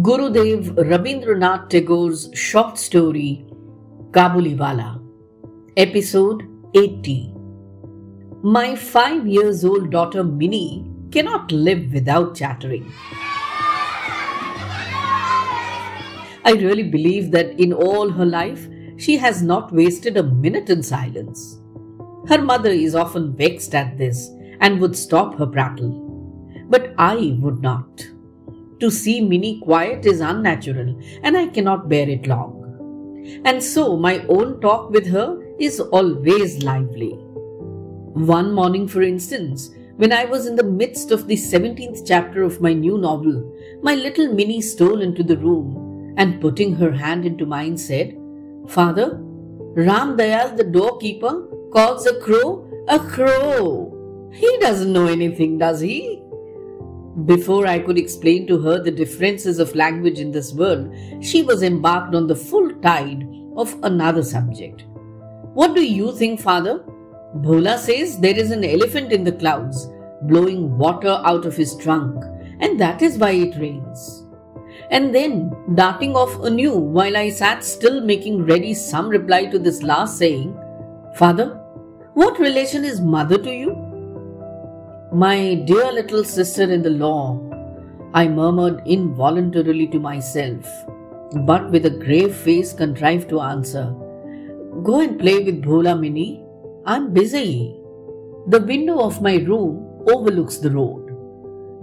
Gurudev Rabindranath Tagore's short story Kabuliwala, Episode 80. My 5-year-old daughter Minnie cannot live without chattering. I really believe that in all her life, she has not wasted a minute in silence. Her mother is often vexed at this and would stop her prattle. But I would not. To see Minnie quiet is unnatural and I cannot bear it long. And so my own talk with her is always lively. One morning, for instance, when I was in the midst of the 17th chapter of my new novel, my little Minnie stole into the room and putting her hand into mine said, "Father, Ram Dayal the doorkeeper calls a crow a crow. He doesn't know anything, does he?" Before I could explain to her the differences of language in this world, she was embarked on the full tide of another subject. "What do you think, Father? Bhola says there is an elephant in the clouds, blowing water out of his trunk, and that is why it rains." And then, darting off anew while I sat still making ready some reply to this last saying, "Father, what relation is mother to you?" "My dear little sister in the law," I murmured involuntarily to myself, but with a grave face contrived to answer, "Go and play with Bhola, Minnie. I'm busy." The window of my room overlooks the road.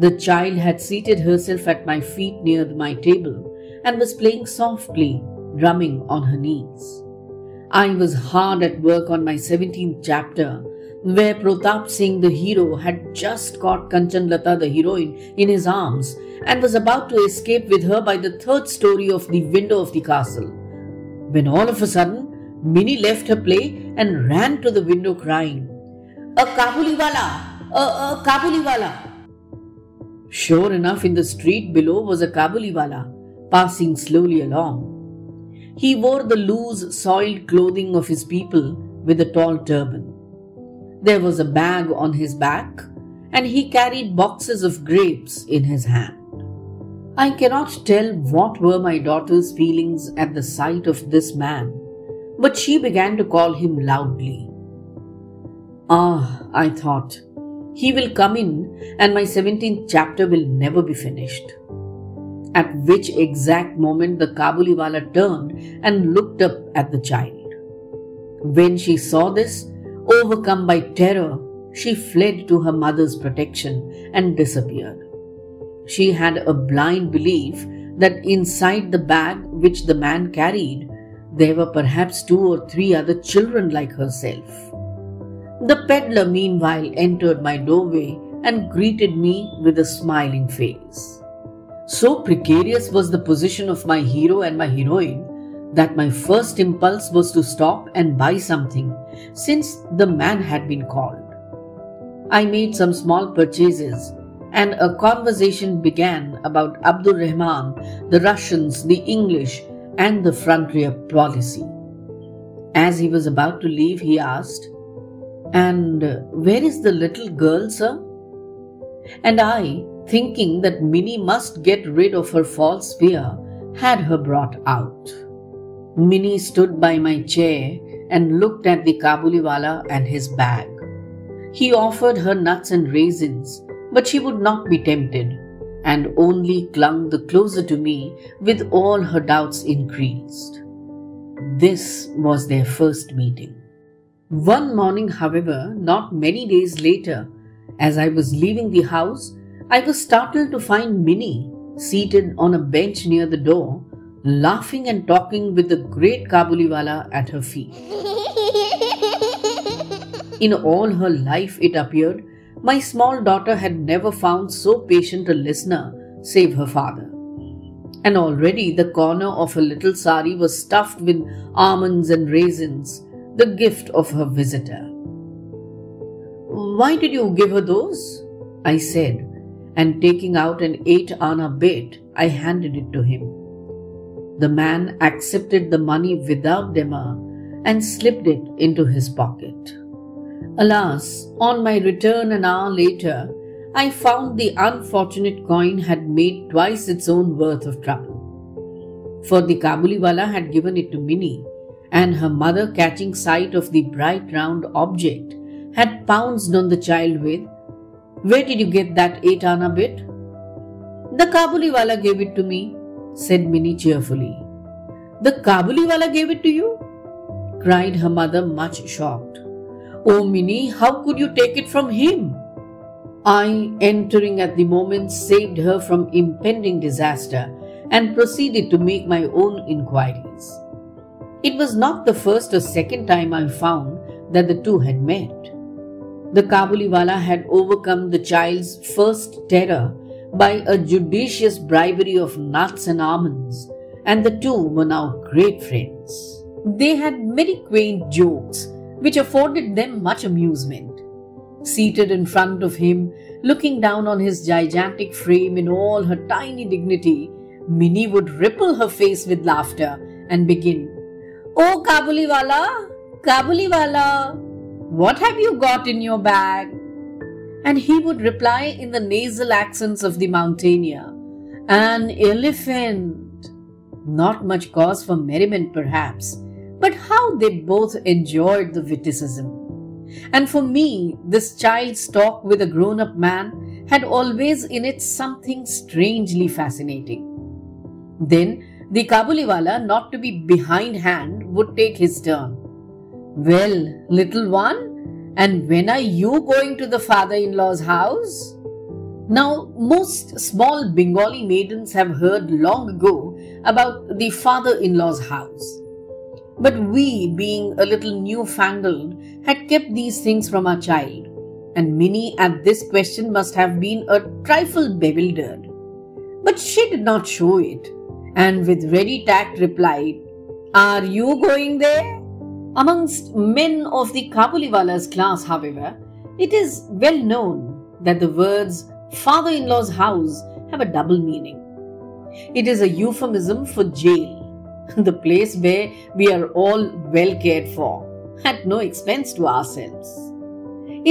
The child had seated herself at my feet near my table and was playing softly, drumming on her knees. I was hard at work on my 17th chapter, where Pratap Singh the hero had just caught Kanchanlata the heroine in his arms and was about to escape with her by the 3rd story of the window of the castle, when all of a sudden Minnie left her play and ran to the window crying, "A Kabuliwala! A Kabuliwala!" Sure enough, in the street below was a Kabuliwala passing slowly along. He wore the loose, soiled clothing of his people with a tall turban. There was a bag on his back, and he carried boxes of grapes in his hand. I cannot tell what were my daughter's feelings at the sight of this man, but she began to call him loudly. I thought, he will come in and my 17th chapter will never be finished. At which exact moment the Kabuliwala turned and looked up at the child. When she saw this, overcome by terror, she fled to her mother's protection and disappeared. She had a blind belief that inside the bag which the man carried, there were perhaps 2 or 3 other children like herself. The peddler meanwhile entered my doorway and greeted me with a smiling face. So precarious was the position of my hero and my heroine that my first impulse was to stop and buy something, since the man had been called. I made some small purchases, and a conversation began about Abdur Rahman, the Russians, the English, and the frontier policy. As he was about to leave, he asked, "And where is the little girl, sir?" And I, thinking that Minnie must get rid of her false fear, had her brought out. Minnie stood by my chair and looked at the Kabuliwala and his bag. He offered her nuts and raisins, but she would not be tempted, and only clung the closer to me with all her doubts increased. This was their first meeting. One morning, however, not many days later, as I was leaving the house, I was startled to find Minnie seated on a bench near the door, laughing and talking with the great Kabuliwala at her feet. In all her life, it appeared, my small daughter had never found so patient a listener save her father. And already the corner of her little sari was stuffed with almonds and raisins, the gift of her visitor. "Why did you give her those?" I said, and taking out an 8-anna bit, I handed it to him. The man accepted the money without demur and slipped it into his pocket. Alas, on my return an hour later, I found the unfortunate coin had made twice its own worth of trouble. For the Kabuliwala had given it to Minnie, and her mother, catching sight of the bright round object, had pounced on the child with, "Where did you get that 8-anna bit?" "The Kabuliwala gave it to me," said Minnie cheerfully. "The Kabuliwala gave it to you?" cried her mother, much shocked. "Oh, Minnie, how could you take it from him?" I, entering at the moment, saved her from impending disaster and proceeded to make my own inquiries. It was not the first or second time I found that the two had met. The Kabuliwala had overcome the child's first terror by a judicious bribery of nuts and almonds, and the two were now great friends. They had many quaint jokes which afforded them much amusement. Seated in front of him, looking down on his gigantic frame in all her tiny dignity, Minnie would ripple her face with laughter and begin, "Oh, Kabuliwala, Kabuliwala, what have you got in your bag?" And he would reply in the nasal accents of the mountaineer, "An elephant." Not much cause for merriment, perhaps, but how they both enjoyed the witticism. And for me, this child's talk with a grown-up man had always in it something strangely fascinating. Then the Kabuliwala, not to be behindhand, would take his turn. "Well, little one, and when are you going to the father-in-law's house?" Now, most small Bengali maidens have heard long ago about the father-in-law's house. But we, being a little newfangled, had kept these things from our child, and Minnie at this question must have been a trifle bewildered. But she did not show it, and with ready tact replied, "Are you going there?" Amongst men of the Kabuliwala's class, however, it is well known that the words father-in-law's house have a double meaning. It is a euphemism for jail, the place where we are all well cared for, at no expense to ourselves.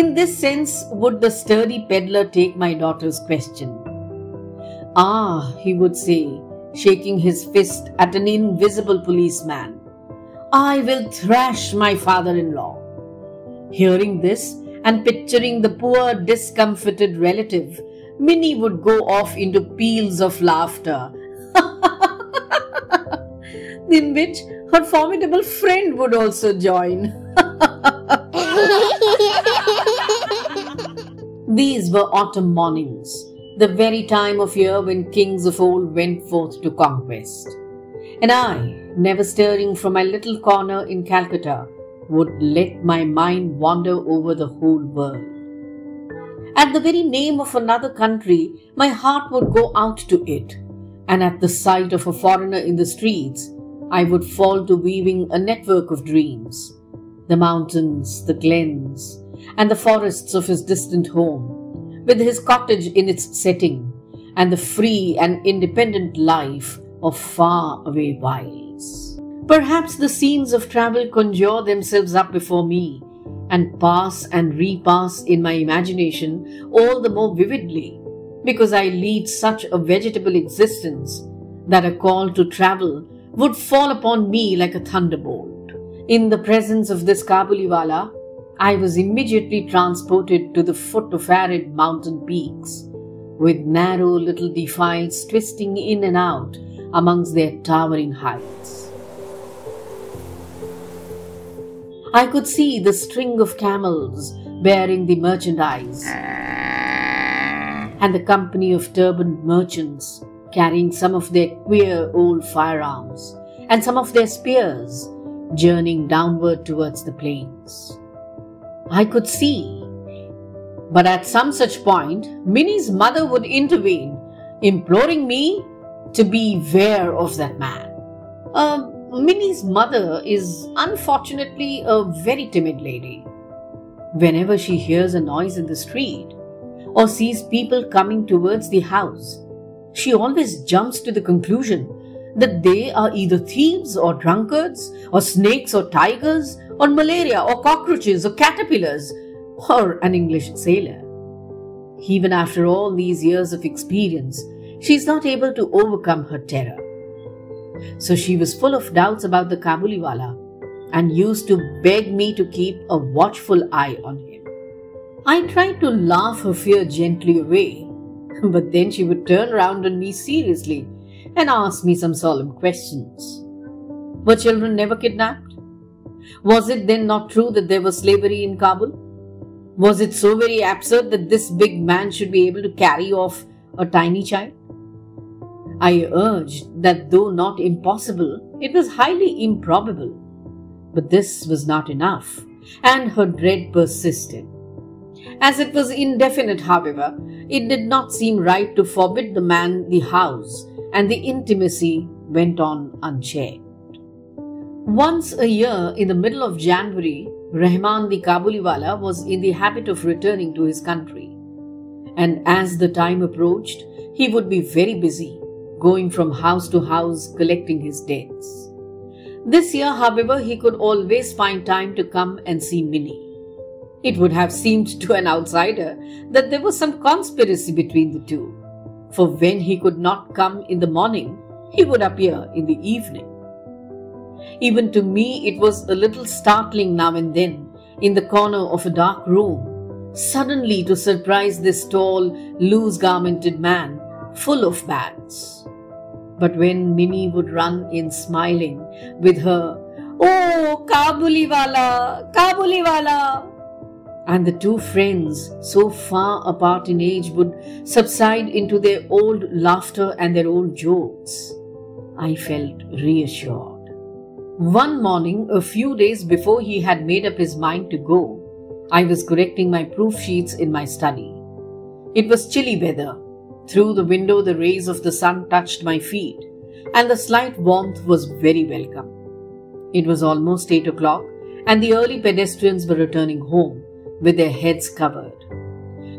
In this sense would the sturdy peddler take my daughter's question. "Ah," he would say, shaking his fist at an invisible policeman, "I will thrash my father-in-law." Hearing this and picturing the poor discomfited relative, Minnie would go off into peals of laughter, in which her formidable friend would also join. These were autumn mornings, the very time of year when kings of old went forth to conquest. And I, never stirring from my little corner in Calcutta, would let my mind wander over the whole world. At the very name of another country, my heart would go out to it, and at the sight of a foreigner in the streets, I would fall to weaving a network of dreams. The mountains, the glens, and the forests of his distant home, with his cottage in its setting, and the free and independent life of far-away wilds. Perhaps the scenes of travel conjure themselves up before me, and pass and repass in my imagination all the more vividly, because I lead such a vegetable existence that a call to travel would fall upon me like a thunderbolt. In the presence of this Kabuliwala, I was immediately transported to the foot of arid mountain peaks, with narrow little defiles twisting in and out amongst their towering heights. I could see the string of camels bearing the merchandise, and the company of turbaned merchants carrying some of their queer old firearms and some of their spears, journeying downward towards the plains. I could see, but at some such point, Minnie's mother would intervene, imploring me to beware of that man. Minnie's mother is unfortunately a very timid lady. Whenever she hears a noise in the street or sees people coming towards the house, she always jumps to the conclusion that they are either thieves or drunkards or snakes or tigers or malaria or cockroaches or caterpillars or an English sailor. Even after all these years of experience, she's not able to overcome her terror. So she was full of doubts about the Kabuliwala and used to beg me to keep a watchful eye on him. I tried to laugh her fear gently away, but then she would turn round on me seriously and ask me some solemn questions. Were children never kidnapped? Was it then not true that there was slavery in Kabul? Was it so very absurd that this big man should be able to carry off a tiny child? I urged that though not impossible, it was highly improbable. But this was not enough, and her dread persisted. As it was indefinite, however, it did not seem right to forbid the man the house, and the intimacy went on unchecked. Once a year, in the middle of January, Rahman the Kabuliwala was in the habit of returning to his country. And as the time approached, he would be very busy, going from house to house collecting his debts. This year, however, he could always find time to come and see Minnie. It would have seemed to an outsider that there was some conspiracy between the two, for when he could not come in the morning, he would appear in the evening. Even to me, it was a little startling now and then, in the corner of a dark room, suddenly to surprise this tall, loose-garmented man, full of bags. But when Minnie would run in smiling with her, "Oh, Kabuliwala, Kabuliwala," and the two friends, so far apart in age, would subside into their old laughter and their old jokes, I felt reassured. One morning, a few days before he had made up his mind to go, I was correcting my proof sheets in my study. It was chilly weather. Through the window, the rays of the sun touched my feet, and the slight warmth was very welcome. It was almost 8 o'clock, and the early pedestrians were returning home, with their heads covered.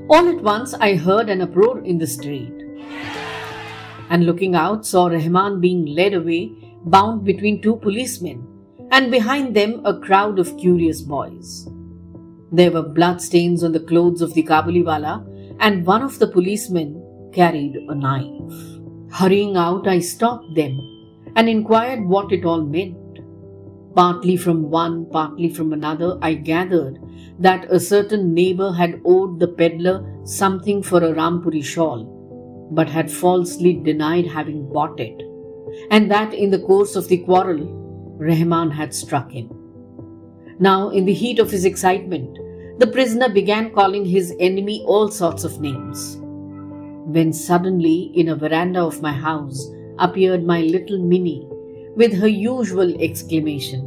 All at once, I heard an uproar in the street, and looking out, saw Rahman being led away, bound between two policemen, and behind them a crowd of curious boys. There were blood stains on the clothes of the Kabuliwala, and one of the policemen carried a knife. Hurrying out, I stopped them and inquired what it all meant. Partly from one, partly from another, I gathered that a certain neighbor had owed the peddler something for a Rampuri shawl, but had falsely denied having bought it, and that in the course of the quarrel, Rahman had struck him. Now, in the heat of his excitement, the prisoner began calling his enemy all sorts of names, when suddenly, in a veranda of my house, appeared my little Minnie with her usual exclamation,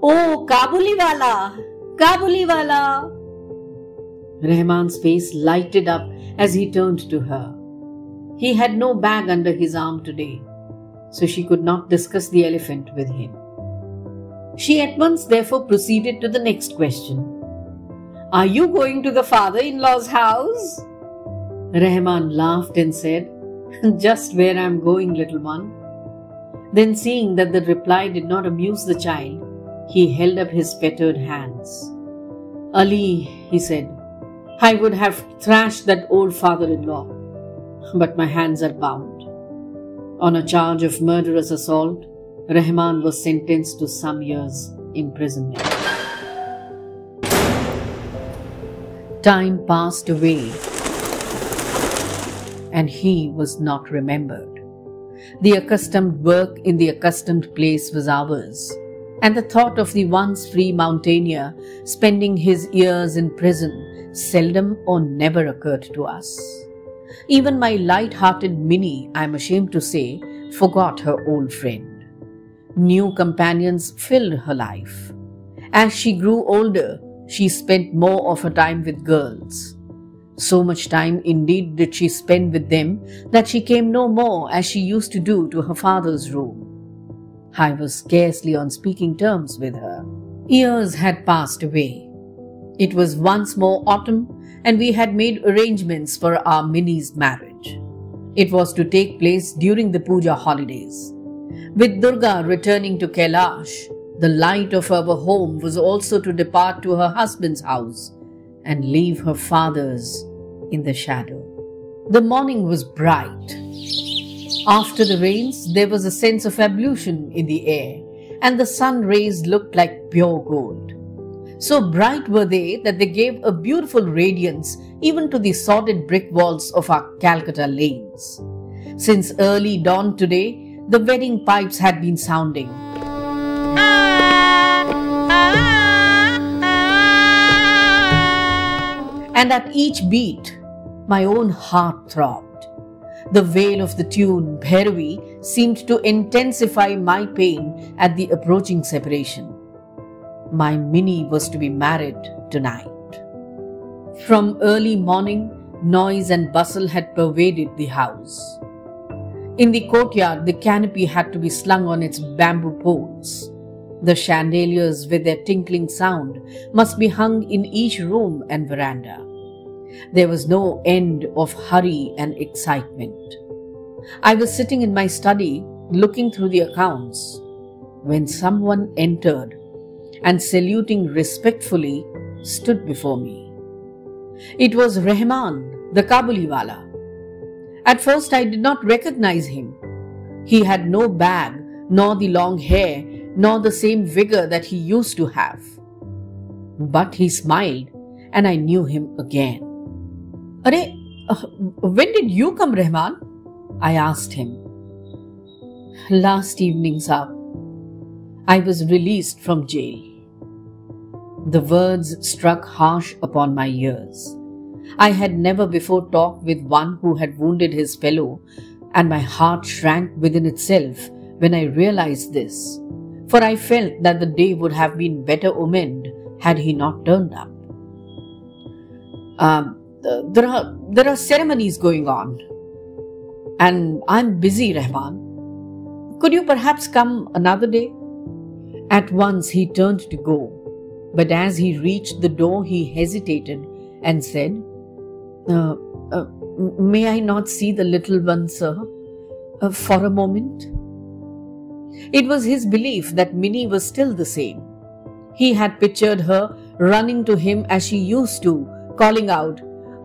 "Oh, Kabuliwala! Kabuliwala!" Rahman's face lighted up as he turned to her. He had no bag under his arm today, so she could not discuss the elephant with him. She at once therefore proceeded to the next question. "Are you going to the father-in-law's house?" Rahman laughed and said, "Just where I am going, little one." Then, seeing that the reply did not amuse the child, he held up his fettered hands. "Ali," he said, "I would have thrashed that old father-in-law, but my hands are bound." On a charge of murderous assault, Rahman was sentenced to some years' imprisonment. Time passed away, and he was not remembered. The accustomed work in the accustomed place was ours, and the thought of the once free mountaineer spending his years in prison seldom or never occurred to us. Even my light-hearted Minnie, I am ashamed to say, forgot her old friend. New companions filled her life. As she grew older, she spent more of her time with girls. So much time indeed did she spend with them that she came no more as she used to do to her father's room. I was scarcely on speaking terms with her. Years had passed away. It was once more autumn, and we had made arrangements for our Minnie's marriage. It was to take place during the puja holidays. With Durga returning to Kailash, the light of our home was also to depart to her husband's house and leave her father's in the shadow. The morning was bright. After the rains, there was a sense of ablution in the air, and the sun rays looked like pure gold. So bright were they that they gave a beautiful radiance even to the sordid brick walls of our Calcutta lanes. Since early dawn today, the wedding pipes had been sounding. And at each beat, my own heart throbbed. The wail of the tune, Bhairavi, seemed to intensify my pain at the approaching separation. My Minnie was to be married tonight. From early morning, noise and bustle had pervaded the house. In the courtyard, the canopy had to be slung on its bamboo poles. The chandeliers with their tinkling sound must be hung in each room and veranda. There was no end of hurry and excitement. I was sitting in my study looking through the accounts when someone entered and, saluting respectfully, stood before me. It was Rahman, the Kabuliwala. At first I did not recognize him. He had no bag, nor the long hair, nor the same vigor that he used to have. But he smiled, and I knew him again. When did you come, Rahman? I asked him. Last evening, sir. I was released from jail. The words struck harsh upon my ears. I had never before talked with one who had wounded his fellow, and my heart shrank within itself when I realized this, for I felt that the day would have been better omened had he not turned up. There are ceremonies going on, and I'm busy, Rahman. Could you perhaps come another day? At once he turned to go, but as he reached the door he hesitated and said, May I not see the little one, sir, for a moment? It was his belief that Minnie was still the same. He had pictured her running to him as she used to, calling out,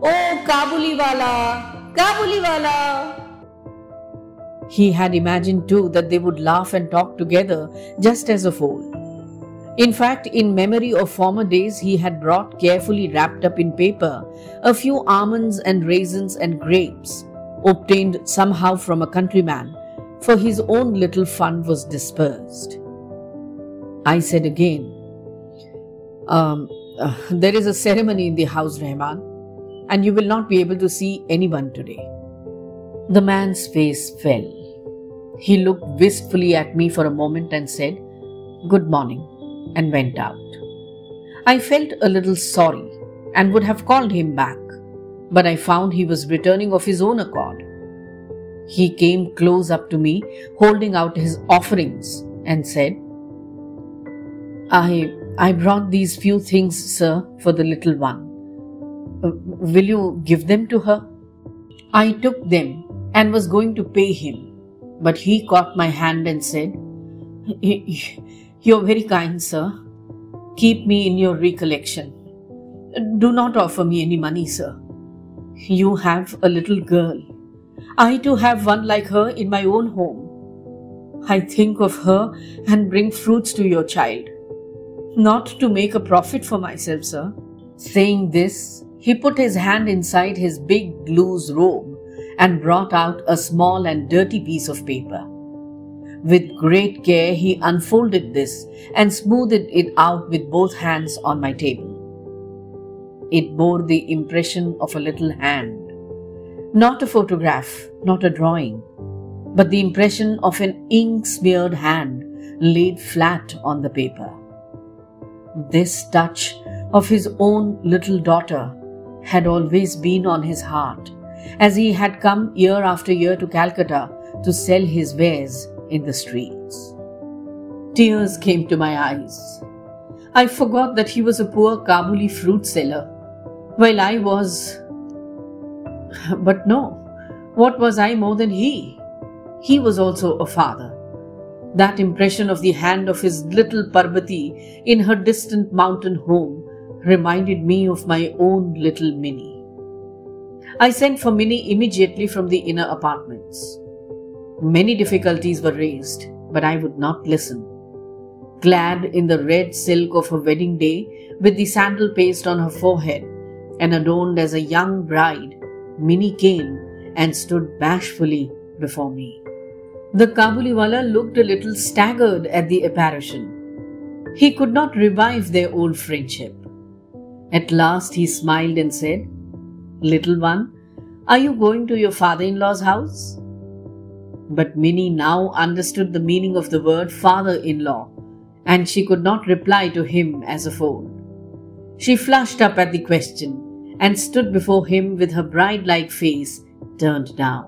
Oh, Kabuliwala! Kabuliwala! He had imagined too that they would laugh and talk together just as of old. In fact, in memory of former days, he had brought, carefully wrapped up in paper, a few almonds and raisins and grapes, obtained somehow from a countryman, for his own little fund was dispersed. I said again, there is a ceremony in the house, Rahman, and you will not be able to see anyone today. The man's face fell. He looked wistfully at me for a moment and said, Good morning, and went out. I felt a little sorry and would have called him back, but I found he was returning of his own accord. He came close up to me, holding out his offerings, and said, I brought these few things, sir, for the little one. Will you give them to her? I took them and was going to pay him, but he caught my hand and said, You're very kind, sir. Keep me in your recollection. Do not offer me any money, sir. You have a little girl. I too have one like her in my own home. I think of her and bring fruits to your child. Not to make a profit for myself, sir. Saying this, he put his hand inside his big loose robe and brought out a small and dirty piece of paper. With great care, he unfolded this and smoothed it out with both hands on my table. It bore the impression of a little hand. Not a photograph, not a drawing, but the impression of an ink-smeared hand laid flat on the paper. This touch of his own little daughter had always been on his heart, as he had come year after year to Calcutta to sell his wares in the streets. Tears came to my eyes. I forgot that he was a poor Kabuli fruit seller, while I was... But no, what was I more than he? He was also a father. That impression of the hand of his little Parbati in her distant mountain home reminded me of my own little Minnie. I sent for Minnie immediately from the inner apartments. Many difficulties were raised, but I would not listen. Clad in the red silk of her wedding day, with the sandal paste on her forehead, and adorned as a young bride, Minnie came and stood bashfully before me. The Kabuliwala looked a little staggered at the apparition. He could not revive their old friendship. At last he smiled and said, "Little one, are you going to your father-in-law's house?" But Minnie now understood the meaning of the word father-in-law, and she could not reply to him as of old. She flushed up at the question and stood before him with her bride-like face turned down.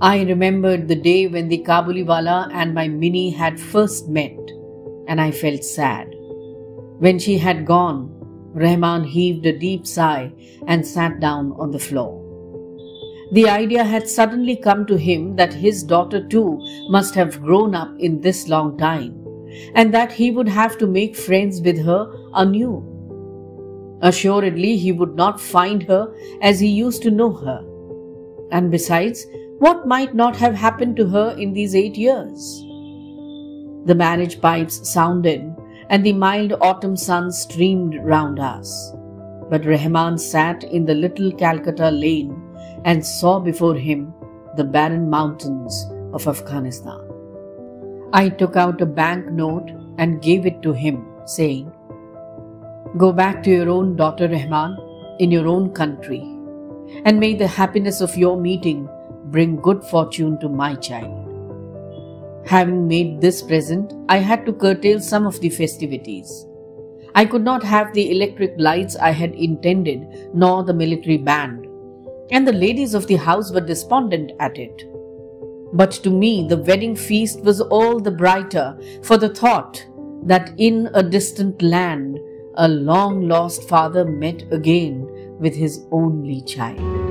I remembered the day when the Kabuliwala and my Minnie had first met, and I felt sad. When she had gone, Rahman heaved a deep sigh and sat down on the floor. The idea had suddenly come to him that his daughter too must have grown up in this long time, and that he would have to make friends with her anew. Assuredly, he would not find her as he used to know her. And besides, what might not have happened to her in these 8 years? The marriage pipes sounded, and the mild autumn sun streamed round us. But Rahman sat in the little Calcutta lane and saw before him the barren mountains of Afghanistan. I took out a bank note and gave it to him, saying, "Go back to your own daughter, Rahman, in your own country, and may the happiness of your meeting bring good fortune to my child." Having made this present, I had to curtail some of the festivities. I could not have the electric lights I had intended, nor the military band, and the ladies of the house were despondent at it. But to me, the wedding feast was all the brighter for the thought that in a distant land, a long-lost father met again with his only child.